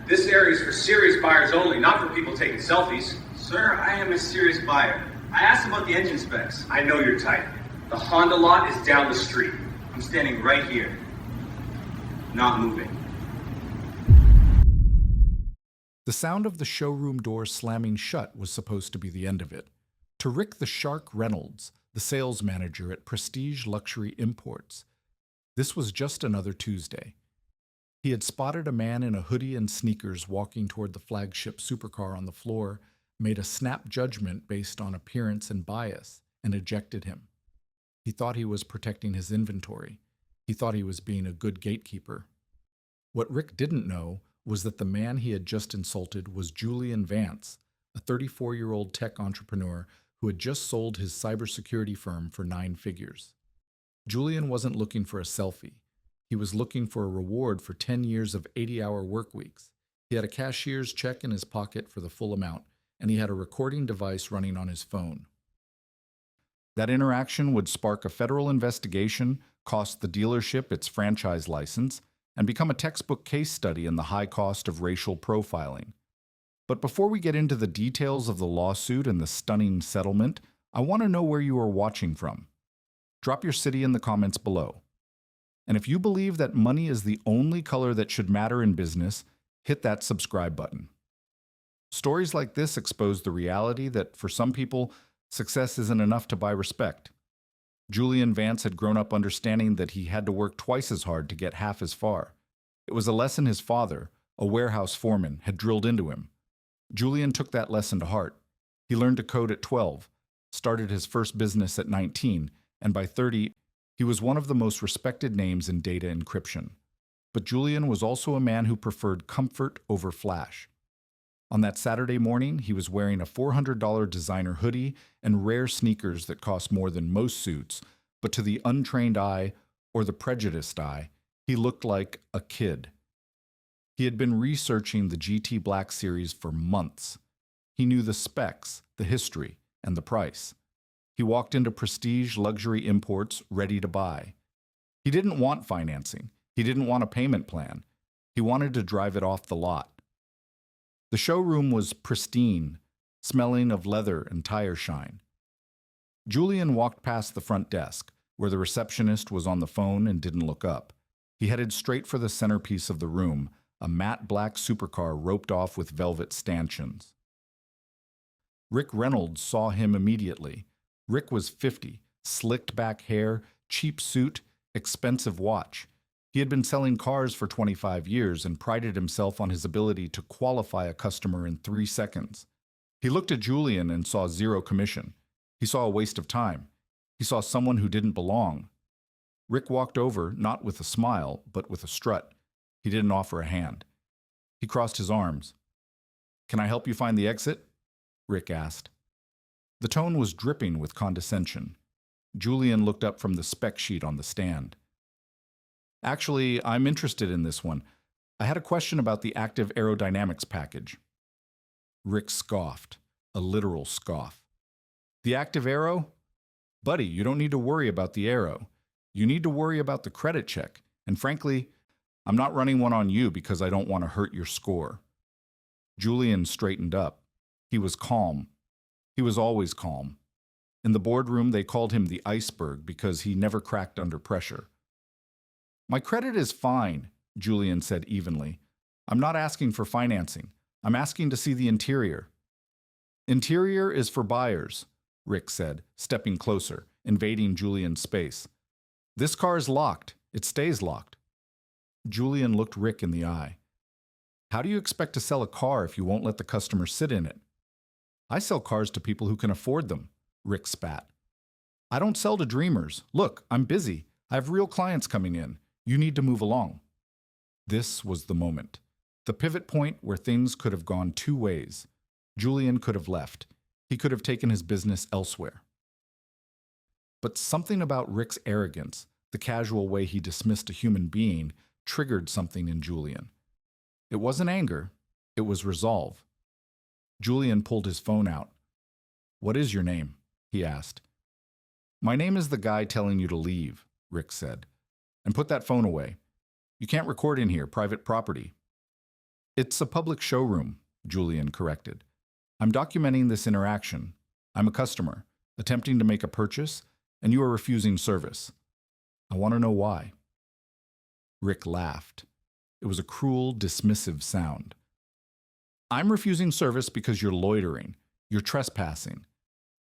This area is for serious buyers only, not for people taking selfies. Sir, I am a serious buyer. I asked about the engine specs. I know your type. The Honda lot is down the street. I'm standing right here, not moving. The sound of the showroom door slamming shut was supposed to be the end of it. To Rick the Shark Reynolds, the sales manager at Prestige Luxury Imports, this was just another Tuesday. He had spotted a man in a hoodie and sneakers walking toward the flagship supercar on the floor, made a snap judgment based on appearance and bias, and ejected him. He thought he was protecting his inventory. He thought he was being a good gatekeeper. What Rick didn't know was that the man he had just insulted was Julian Vance, a 34-year-old tech entrepreneur who had just sold his cybersecurity firm for 9 figures. Julian wasn't looking for a selfie. He was looking for a reward for 10 years of 80-hour work weeks. He had a cashier's check in his pocket for the full amount, and he had a recording device running on his phone. That interaction would spark a federal investigation, cost the dealership its franchise license, and become a textbook case study in the high cost of racial profiling. But before we get into the details of the lawsuit and the stunning settlement, I want to know where you are watching from. Drop your city in the comments below. And if you believe that money is the only color that should matter in business, hit that subscribe button. Stories like this expose the reality that for some people, success isn't enough to buy respect. Julian Vance had grown up understanding that he had to work twice as hard to get half as far. It was a lesson his father, a warehouse foreman, had drilled into him. Julian took that lesson to heart. He learned to code at 12, started his first business at 19, and by 30, he was one of the most respected names in data encryption. But Julian was also a man who preferred comfort over flash. On that Saturday morning, he was wearing a $400 designer hoodie and rare sneakers that cost more than most suits, but to the untrained eye, or the prejudiced eye, he looked like a kid. He had been researching the GT Black Series for months. He knew the specs, the history, and the price. He walked into Prestige Luxury Imports ready to buy. He didn't want financing. He didn't want a payment plan. He wanted to drive it off the lot. The showroom was pristine, smelling of leather and tire shine. Julian walked past the front desk, where the receptionist was on the phone and didn't look up. He headed straight for the centerpiece of the room, a matte black supercar roped off with velvet stanchions. Rick Reynolds saw him immediately. Rick was 50, slicked back hair, cheap suit, expensive watch. He had been selling cars for 25 years and prided himself on his ability to qualify a customer in 3 seconds. He looked at Julian and saw zero commission. He saw a waste of time. He saw someone who didn't belong. Rick walked over, not with a smile, but with a strut. He didn't offer a hand. He crossed his arms. "Can I help you find the exit?" Rick asked. The tone was dripping with condescension. Julian looked up from the spec sheet on the stand. "Actually, I'm interested in this one. I had a question about the active aerodynamics package." Rick scoffed, a literal scoff. "The active aero? Buddy, you don't need to worry about the aero. You need to worry about the credit check. And frankly, I'm not running one on you because I don't want to hurt your score." Julian straightened up. He was calm. He was always calm. In the boardroom, they called him the iceberg because he never cracked under pressure. "My credit is fine," Julian said evenly. "I'm not asking for financing. I'm asking to see the interior." "Interior is for buyers," Rick said, stepping closer, invading Julian's space. "This car is locked. It stays locked." Julian looked Rick in the eye. "How do you expect to sell a car if you won't let the customer sit in it?" "I sell cars to people who can afford them," Rick spat. "I don't sell to dreamers. Look, I'm busy. I have real clients coming in. You need to move along." This was the moment. The pivot point where things could have gone 2 ways. Julian could have left. He could have taken his business elsewhere. But something about Rick's arrogance, the casual way he dismissed a human being, triggered something in Julian. It wasn't anger. It was resolve. Julian pulled his phone out. "What is your name?" he asked. "My name is the guy telling you to leave," Rick said. "And put that phone away. You can't record in here, private property." It's a public showroom, Julian corrected. I'm documenting this interaction. I'm a customer, attempting to make a purchase, and you are refusing service. I want to know why. Rick laughed. It was a cruel, dismissive sound. I'm refusing service because you're loitering. You're trespassing.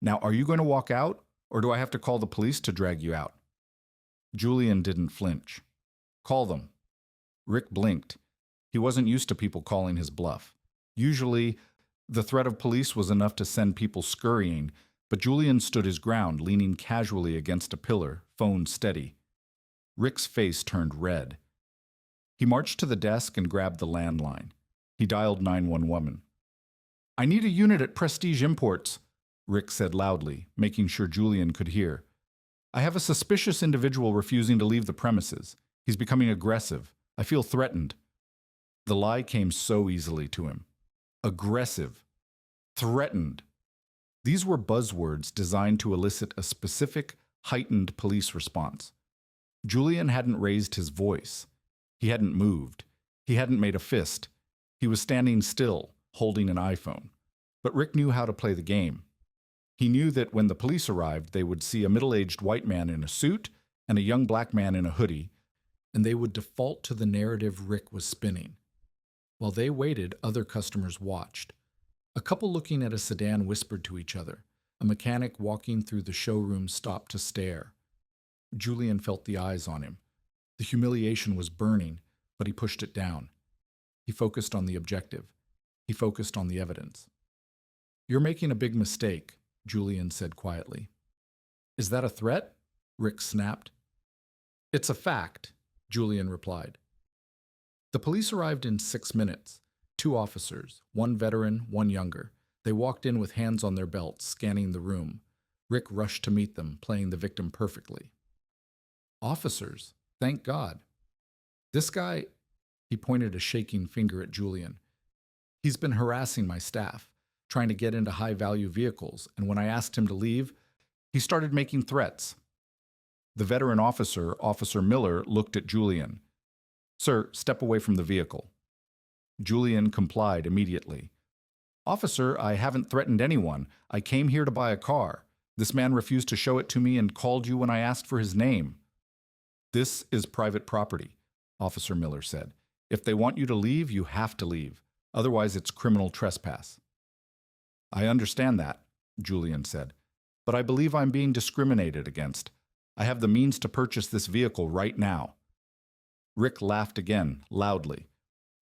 Now, are you going to walk out, or do I have to call the police to drag you out? Julian didn't flinch. Call them. Rick blinked. He wasn't used to people calling his bluff. Usually, the threat of police was enough to send people scurrying, but Julian stood his ground, leaning casually against a pillar, phone steady. Rick's face turned red. He marched to the desk and grabbed the landline. He dialed 911. I need a unit at Prestige Imports, Rick said loudly, making sure Julian could hear. I have a suspicious individual refusing to leave the premises. He's becoming aggressive. I feel threatened. The lie came so easily to him. Aggressive. Threatened. These were buzzwords designed to elicit a specific, heightened police response. Julian hadn't raised his voice. He hadn't moved. He hadn't made a fist. He was standing still, holding an iPhone. But Rick knew how to play the game. He knew that when the police arrived, they would see a middle-aged white man in a suit and a young black man in a hoodie, and they would default to the narrative Rick was spinning. While they waited, other customers watched. A couple looking at a sedan whispered to each other. A mechanic walking through the showroom stopped to stare. Julian felt the eyes on him. The humiliation was burning, but he pushed it down. He focused on the objective. He focused on the evidence. You're making a big mistake, Julian said quietly. Is that a threat? Rick snapped. It's a fact, Julian replied. The police arrived in 6 minutes. 2 officers, one veteran, one younger. They walked in with hands on their belts, scanning the room. Rick rushed to meet them, playing the victim perfectly. Officers, thank God. This guy, he pointed a shaking finger at Julian. He's been harassing my staff, trying to get into high-value vehicles, and when I asked him to leave, he started making threats. The veteran officer, Officer Miller, looked at Julian. Sir, step away from the vehicle. Julian complied immediately. Officer, I haven't threatened anyone. I came here to buy a car. This man refused to show it to me and called you when I asked for his name. This is private property, Officer Miller said. If they want you to leave, you have to leave. Otherwise, it's criminal trespass. I understand that, Julian said, but I believe I'm being discriminated against. I have the means to purchase this vehicle right now. Rick laughed again, loudly.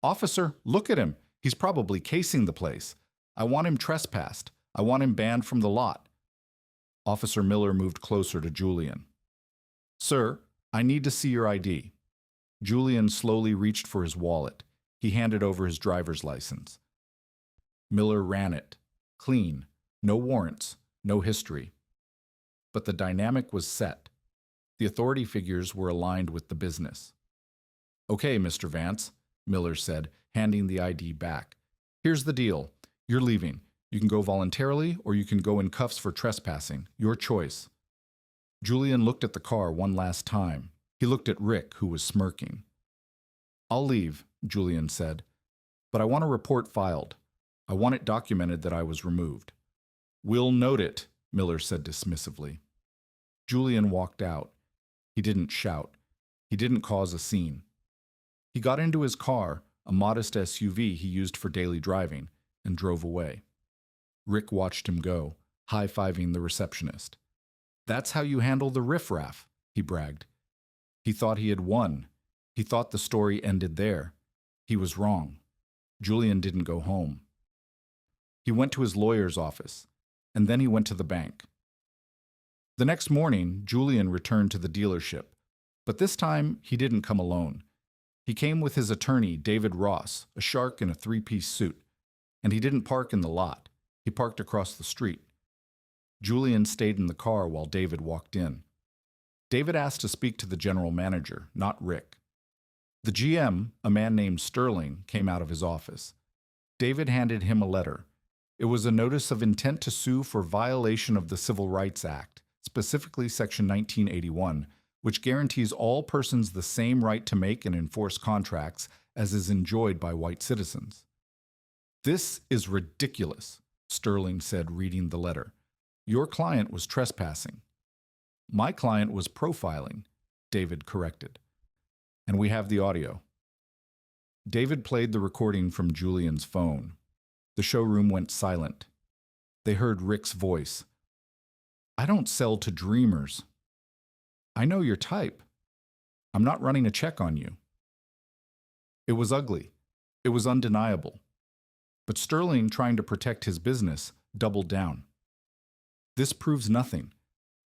Officer, look at him. He's probably casing the place. I want him trespassed. I want him banned from the lot. Officer Miller moved closer to Julian. Sir, I need to see your ID. Julian slowly reached for his wallet. He handed over his driver's license. Miller ran it. Clean. No warrants. No history. But the dynamic was set. The authority figures were aligned with the business. Okay, Mr. Vance, Miller said, handing the ID back. Here's the deal. You're leaving. You can go voluntarily or you can go in cuffs for trespassing. Your choice. Julian looked at the car one last time. He looked at Rick, who was smirking. I'll leave, Julian said, but I want a report filed. I want it documented that I was removed. We'll note it, Miller said dismissively. Julian walked out. He didn't shout. He didn't cause a scene. He got into his car, a modest SUV he used for daily driving, and drove away. Rick watched him go, high-fiving the receptionist. That's how you handle the riffraff, he bragged. He thought he had won. He thought the story ended there. He was wrong. Julian didn't go home. He went to his lawyer's office, and then he went to the bank. The next morning, Julian returned to the dealership, but this time he didn't come alone. He came with his attorney, David Ross, a shark in a 3-piece suit, and he didn't park in the lot. He parked across the street. Julian stayed in the car while David walked in. David asked to speak to the general manager, not Rick. The GM, a man named Sterling, came out of his office. David handed him a letter. It was a notice of intent to sue for violation of the Civil Rights Act, specifically Section 1981, which guarantees all persons the same right to make and enforce contracts as is enjoyed by white citizens. "This is ridiculous," Sterling said, reading the letter. "Your client was trespassing." "My client was profiling," David corrected. "And we have the audio." David played the recording from Julian's phone. The showroom went silent. They heard Rick's voice. "I don't sell to dreamers. I know your type. I'm not running a check on you." It was ugly. It was undeniable. But Sterling, trying to protect his business, doubled down. "This proves nothing.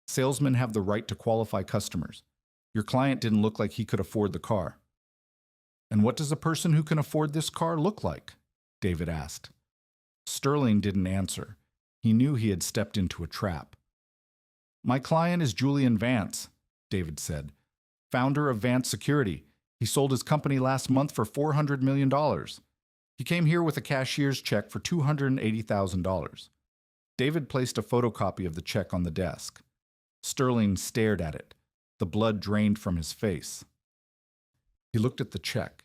Salesmen have the right to qualify customers. Your client didn't look like he could afford the car." "And what does a person who can afford this car look like?" David asked. Sterling didn't answer. He knew he had stepped into a trap. "My client is Julian Vance," David said, "founder of Vance Security. He sold his company last month for $400 million. He came here with a cashier's check for $280,000. David placed a photocopy of the check on the desk. Sterling stared at it. The blood drained from his face. He looked at the check.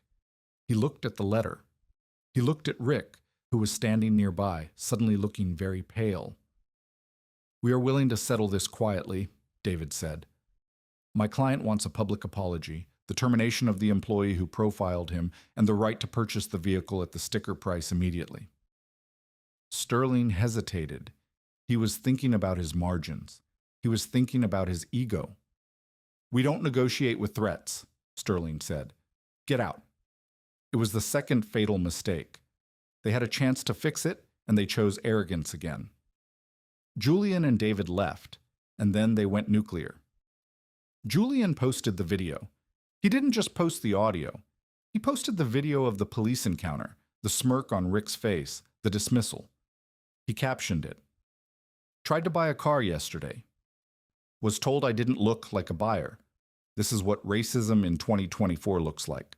He looked at the letter. He looked at Rick, who was standing nearby, suddenly looking very pale. "We are willing to settle this quietly," David said. "My client wants a public apology, the termination of the employee who profiled him, and the right to purchase the vehicle at the sticker price immediately." Sterling hesitated. He was thinking about his margins. He was thinking about his ego. "We don't negotiate with threats," Sterling said. "Get out." It was the second fatal mistake. They had a chance to fix it, and they chose arrogance again. Julian and David left, and then they went nuclear. Julian posted the video. He didn't just post the audio. He posted the video of the police encounter, the smirk on Rick's face, the dismissal. He captioned it. "Tried to buy a car yesterday. Was told I didn't look like a buyer. This is what racism in 2024 looks like."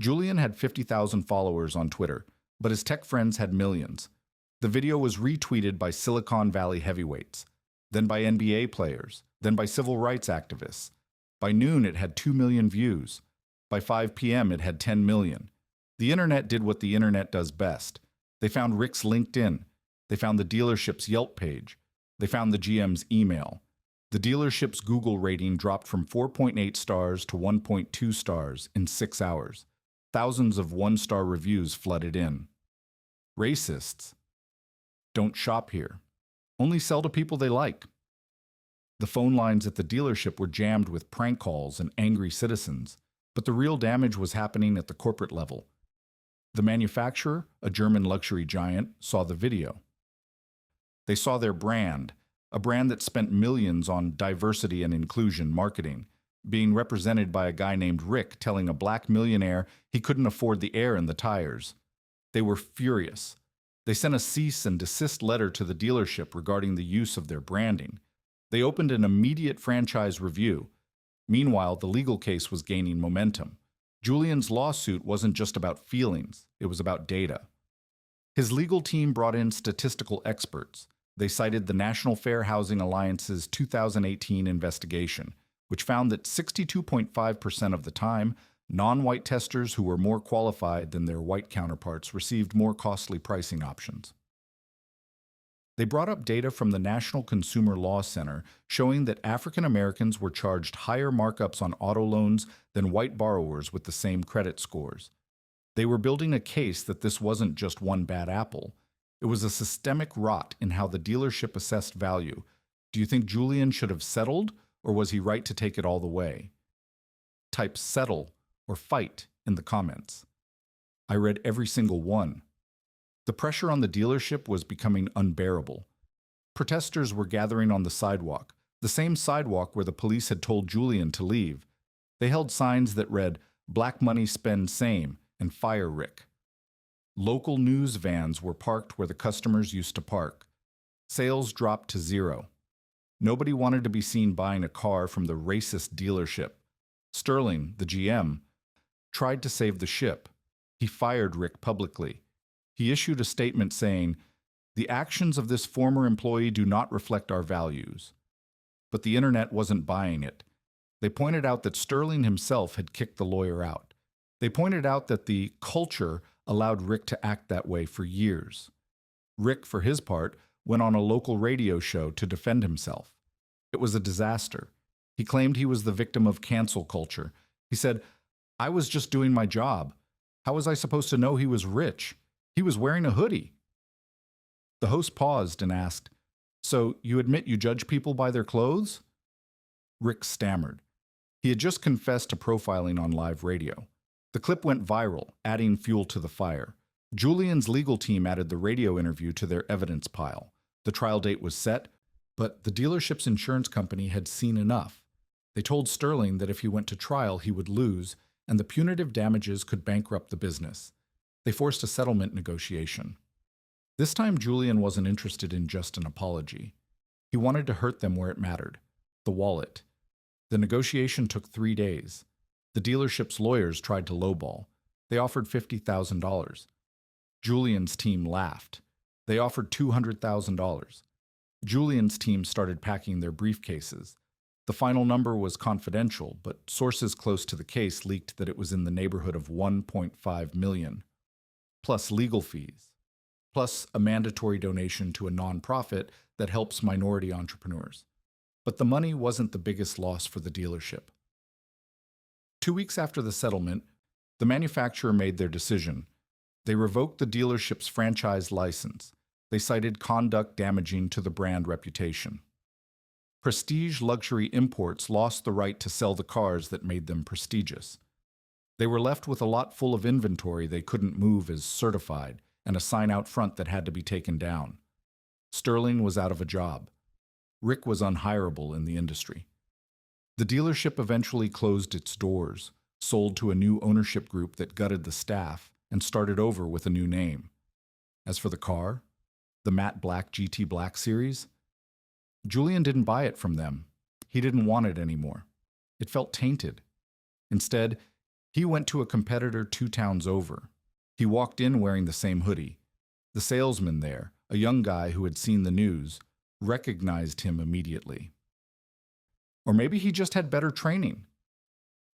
Julian had 50,000 followers on Twitter, but his tech friends had millions. The video was retweeted by Silicon Valley heavyweights, then by NBA players, then by civil rights activists. By noon, it had 2 million views. By 5 p.m., it had 10 million. The internet did what the internet does best. They found Rick's LinkedIn. They found the dealership's Yelp page. They found the GM's email. The dealership's Google rating dropped from 4.8 stars to 1.2 stars in 6 hours. Thousands of one-star reviews flooded in. Racists. Don't shop here. Only sell to people they like. The phone lines at the dealership were jammed with prank calls and angry citizens, but the real damage was happening at the corporate level. The manufacturer, a German luxury giant, saw the video. They saw their brand, a brand that spent millions on diversity and inclusion marketing, being represented by a guy named Rick telling a black millionaire he couldn't afford the air in the tires. They were furious. They sent a cease and desist letter to the dealership regarding the use of their branding. They opened an immediate franchise review. Meanwhile, the legal case was gaining momentum. Julian's lawsuit wasn't just about feelings, it was about data. His legal team brought in statistical experts. They cited the National Fair Housing Alliance's 2018 investigation, which found that 62.5% of the time, non-white testers who were more qualified than their white counterparts received more costly pricing options. They brought up data from the National Consumer Law Center showing that African Americans were charged higher markups on auto loans than white borrowers with the same credit scores. They were building a case that this wasn't just one bad apple. It was a systemic rot in how the dealership assessed value. Do you think Julian should have settled, or was he right to take it all the way? Type settle or fight in the comments. I read every single one. The pressure on the dealership was becoming unbearable. Protesters were gathering on the sidewalk, the same sidewalk where the police had told Julian to leave. They held signs that read, "Black money spend same," and "Fire Rick." Local news vans were parked where the customers used to park. Sales dropped to zero. Nobody wanted to be seen buying a car from the racist dealership. Sterling, the GM, tried to save the ship. He fired Rick publicly. He issued a statement saying, "The actions of this former employee do not reflect our values." But the internet wasn't buying it. They pointed out that Sterling himself had kicked the lawyer out. They pointed out that the culture allowed Rick to act that way for years. Rick, for his part, went on a local radio show to defend himself. It was a disaster. He claimed he was the victim of cancel culture. He said, "I was just doing my job. How was I supposed to know he was rich? He was wearing a hoodie." The host paused and asked, "So you admit you judge people by their clothes?" Rick stammered. He had just confessed to profiling on live radio. The clip went viral, adding fuel to the fire. Julian's legal team added the radio interview to their evidence pile. The trial date was set, but the dealership's insurance company had seen enough. They told Sterling that if he went to trial, he would lose, and the punitive damages could bankrupt the business. They forced a settlement negotiation. This time, Julian wasn't interested in just an apology. He wanted to hurt them where it mattered, the wallet. The negotiation took 3 days. The dealership's lawyers tried to lowball. They offered $50,000. Julian's team laughed. They offered $200,000. Julian's team started packing their briefcases. The final number was confidential, but sources close to the case leaked that it was in the neighborhood of $1.5 million, plus legal fees, plus a mandatory donation to a nonprofit that helps minority entrepreneurs. But the money wasn't the biggest loss for the dealership. 2 weeks after the settlement, the manufacturer made their decision. They revoked the dealership's franchise license. They cited conduct damaging to the brand reputation. Prestige Luxury Imports lost the right to sell the cars that made them prestigious. They were left with a lot full of inventory they couldn't move as certified, and a sign out front that had to be taken down. Sterling was out of a job. Rick was unhireable in the industry. The dealership eventually closed its doors, sold to a new ownership group that gutted the staff, and started over with a new name. As for the car, the matte black GT Black Series, Julian didn't buy it from them. He didn't want it anymore. It felt tainted. Instead, he went to a competitor 2 towns over. He walked in wearing the same hoodie. The salesman there, a young guy who had seen the news, recognized him immediately. Or maybe he just had better training.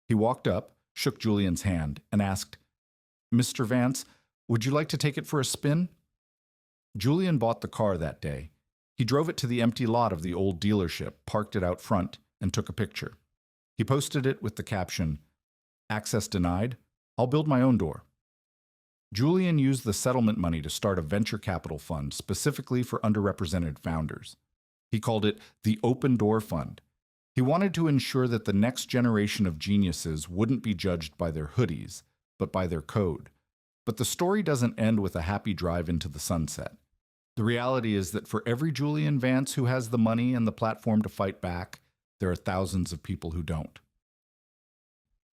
He walked up, shook Julian's hand, and asked, "Mr. Vance, would you like to take it for a spin?" Julian bought the car that day. He drove it to the empty lot of the old dealership, parked it out front, and took a picture. He posted it with the caption, "Access denied. I'll build my own door." Julian used the settlement money to start a venture capital fund specifically for underrepresented founders. He called it the Open Door Fund. He wanted to ensure that the next generation of geniuses wouldn't be judged by their hoodies, but by their code. But the story doesn't end with a happy drive into the sunset. The reality is that for every Julian Vance who has the money and the platform to fight back, there are thousands of people who don't.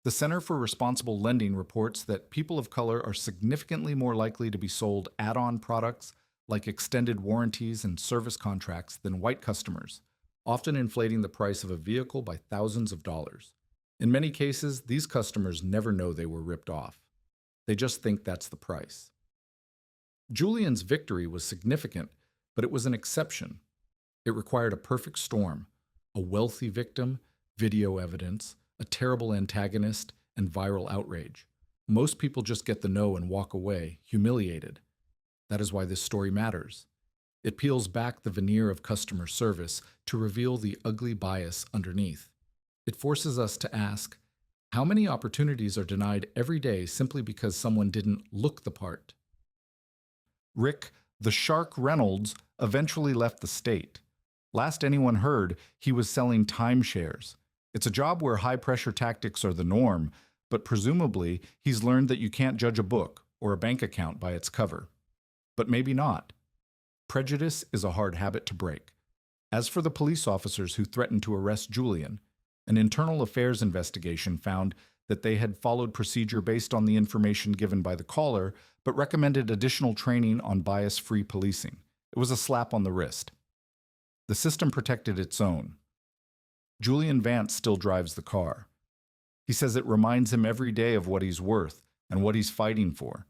The Center for Responsible Lending reports that people of color are significantly more likely to be sold add-on products like extended warranties and service contracts than white customers, often inflating the price of a vehicle by thousands of dollars. In many cases, these customers never know they were ripped off. They just think that's the price. Julian's victory was significant, but it was an exception. It required a perfect storm: a wealthy victim, video evidence, a terrible antagonist, and viral outrage. Most people just get the no and walk away, humiliated. That is why this story matters. It peels back the veneer of customer service to reveal the ugly bias underneath. It forces us to ask, how many opportunities are denied every day simply because someone didn't look the part? Rick, the Shark Reynolds, eventually left the state. Last anyone heard, he was selling timeshares. It's a job where high-pressure tactics are the norm, but presumably he's learned that you can't judge a book or a bank account by its cover. But maybe not. Prejudice is a hard habit to break. As for the police officers who threatened to arrest Julian, an internal affairs investigation found that they had followed procedure based on the information given by the caller, but recommended additional training on bias-free policing. It was a slap on the wrist. The system protected its own. Julian Vance still drives the car. He says it reminds him every day of what he's worth and what he's fighting for.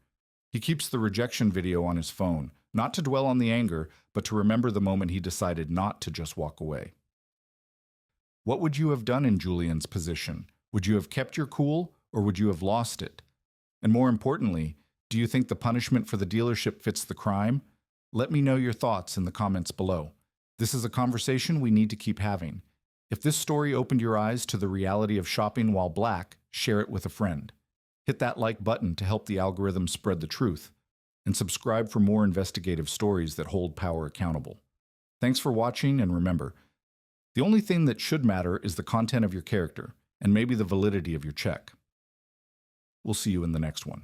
He keeps the rejection video on his phone, not to dwell on the anger, but to remember the moment he decided not to just walk away. What would you have done in Julian's position? Would you have kept your cool, or would you have lost it? And more importantly, do you think the punishment for the dealership fits the crime? Let me know your thoughts in the comments below. This is a conversation we need to keep having. If this story opened your eyes to the reality of shopping while black, share it with a friend. Hit that like button to help the algorithm spread the truth. And subscribe for more investigative stories that hold power accountable. Thanks for watching, and remember, the only thing that should matter is the content of your character, and maybe the validity of your check. We'll see you in the next one.